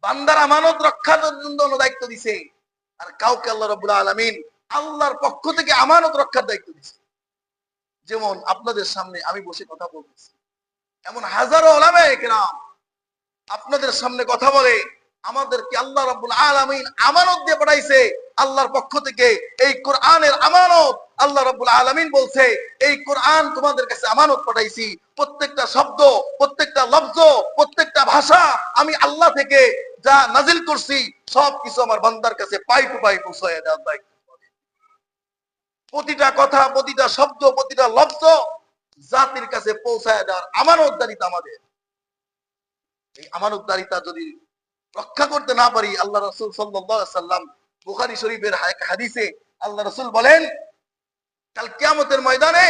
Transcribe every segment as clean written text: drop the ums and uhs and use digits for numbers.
বান্দার আমানত রক্ষার জন্য দায়িত্ব দিছে, আর কাউকে আল্লাহ রাব্বুল আলামিন আল্লাহর পক্ষ থেকে আমানত রক্ষার দায়িত্ব দিছে। যেমন আপনাদের সামনে আমি বসে কথা বলতেছি, এমন হাজারো উলামায়ে কেরাম আপনাদের সামনে কথা বলে, আমাদেরকে আল্লাহ রাব্বুল আলামিন আমানত দিয়ে পাঠাইছে আল্লাহর পক্ষ থেকে। এই কোরআনের আমানত আল্লাহ রাব্বুল আলামিন বলছে, এই কোরআন তোমাদের কাছে আমানত পাঠাইছি। প্রত্যেকটা শব্দ, প্রত্যেকটা লফজ, প্রত্যেকটা ভাষা আমি আল্লাহ থেকে যা নাজিল করছি সব কিছু আমার বান্দার কাছে পাই টু পাই পৌঁছায় দেওয়ার দায়িত্ব। প্রতিটা কথা, প্রতিটা শব্দ, প্রতিটা লফজ জাতির কাছে পৌঁছায় দেওয়ার আমানতদারিতা আমাদের। এই আমানতদারিতা যদি রক্ষা করতে না পারি, আল্লাহ রাসূল সাল্লাল্লাহু আলাইহি সাল্লাম বুখারী শরীফের হাদিসে আল্লাহ রাসূল বলেন, কাল কিয়ামতের ময়দানে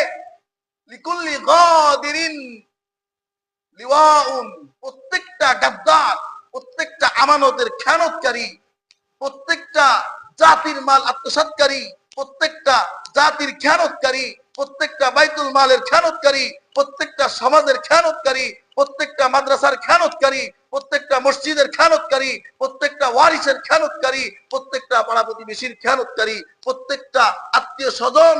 লিকুল্লি গাদিরিন লিওয়াউন, প্রত্যেকটা গাদ্দার, প্রত্যেকটা আমানতের খেয়ানতকারী, প্রত্যেকটা জাতির মাল আত্মসাৎকারী, প্রত্যেকটা জাতির খেয়ানতকারী, প্রত্যেকটা বাইতুল মালের খেয়ানতকারী, প্রত্যেকটা সমাজের খেয়ানতকারী, প্রত্যেকটা মাদ্রাসার খেয়ানতকারী, প্রত্যেকটা মসজিদের খেয়ানতকারী, প্রত্যেকটা ওয়ারিসের খেয়ানতকারী, প্রত্যেকটা পাড়া প্রতিবেশীর খেয়ানতকারী, প্রত্যেকটা আত্মীয় স্বজন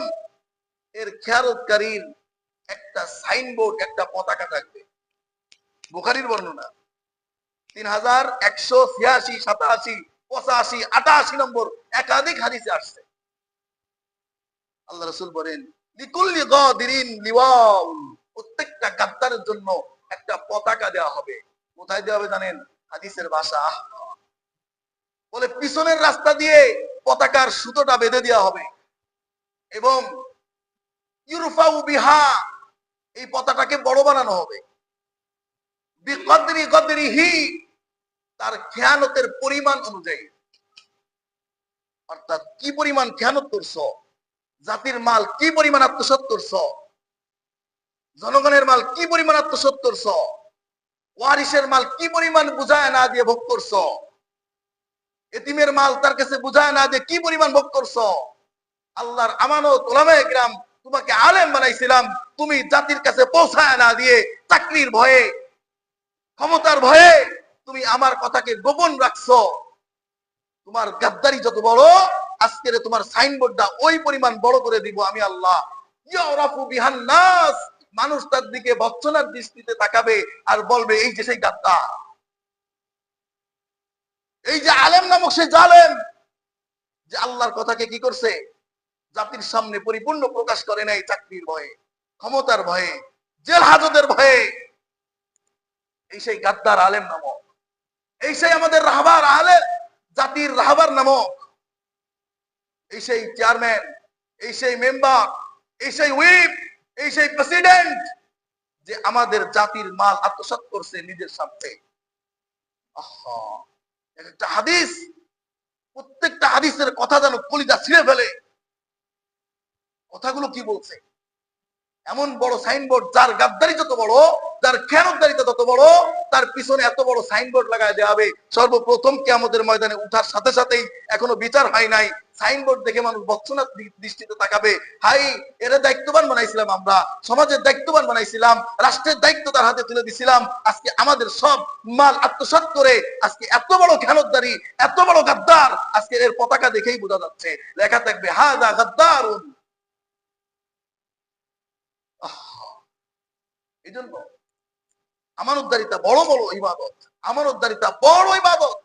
এর খেয়ানতকারীর একটা সাইনবোর্ড, একটা পতাকা থাকবে। বুখারীর বর্ণনা 3186, 87, 85, 88 নম্বর একাধিক হাদিসে আসছে। আল্লাহ রাসূল বলেন, লিকুল্লি গাদিরিন লিওয়াউন, প্রত্যেকটা গাদ্দারের জন্য একটা পতাকা দেওয়া হবে। কোথায় দেওয়া হবে জানেন? হাদিসের ভাষা বলে পিছনের রাস্তা দিয়ে পতাকার সুতোটা বেঁধে দেওয়া হবে এবং ইউরফাউ বিহা, এই পতাকাকে বড় বানানো হবে। বিকদরি গদরিহি, তার খেয়ানতের পরিমাণ অনুযায়ী। অর্থাৎ কি পরিমাণ খেয়ানত করছ, জাতির মাল কি পরিমাণ আত্মসাৎ করছ, জনগণের মাল কি পরিমাণ আত্মসাৎ করছ, ওয়ারিসের মাল কি পরিমাণ বুঝায় না দিয়ে ভোগ করছ, এতিমের মাল তার কাছে বুঝায় না দিয়ে কি পরিমাণ ভোগ করছ। আল্লাহর আমানত উলামায়ে কিরাম তোমাকে আলেম বানাইছিলাম, তুমি জাতির কাছে পৌঁছায় না দিয়ে চাকরির ভয়ে, ক্ষমতার ভয়ে তুমি আমার কথাকে গোপন রাখছো। তোমার গাদ্দারি যত বড়, আজকের তোমার সাইনবোর্ডটা ওই পরিমাণ বড় করে দিব আমি আল্লাহ। ইয়ারাফু বিহান নাস, মানুষ তার দিকে ভৎসনার দৃষ্টিতে তাকাবে আর বলবে, এই যে সেই গাদ্দার, এই যে আলেম নামক সে জালেম, যে আল্লাহর কথাকে কি করছে, জাতির সামনে পরিপূর্ণ প্রকাশ করে নাই চাকরির ভয়ে, ক্ষমতার ভয়ে, জেল হাজতের ভয়ে। এই সেই গাদ্দার আলেম নামক, এই সেই আমাদের রাহবার আলেম, জাতির রাহবার নামক, এই সেই চেয়ারম্যান, এই সেই মেম্বার, এই সেই হুইপ, এই সেই প্রেসিডেন্ট, যে আমাদের জাতির মাল আত্মসাৎ করছে নিজের স্বার্থে। একটা হাদিস, প্রত্যেকটা হাদিসের কথা যেন কলিজা ছিঁড়ে ফেলে। কথাগুলো কি বলছে? এমন বড় সাইনবোর্ড, যার গাদ্দারি যত বড়, যার খেয়ানতদারিতা তত বড়, তার পিছনে এত বড় সাইনবোর্ড লাগায় দেওয়া হবে। সর্বপ্রথম কিয়ামতের ময়দানে উঠার সাথে সাথেই, এখনো বিচার হয় নাই, সাইনবোর্ড দেখে মানুষ ভৎসনার দৃষ্টিতে তাকাবে। হাই, এরা দায়িত্ববান বানাইছিলাম, আমরা সমাজের দায়িত্ববান বানাইছিলাম, রাষ্ট্রের দায়িত্ব তার হাতে তুলে দিছিলাম, আজকে আমাদের সব মাল আত্মসাৎ করে আজকে এত বড় খেয়ানতদারি, এত বড় গাদ্দার। আজকে এর পতাকা দেখেই বোঝা যাচ্ছে, লেখা থাকবে হাযা গাদ্দারুন। এই জন্য আমানতদারিতা বড় বড় ইবাদত, আমানতদারিতা বড় ইবাদত।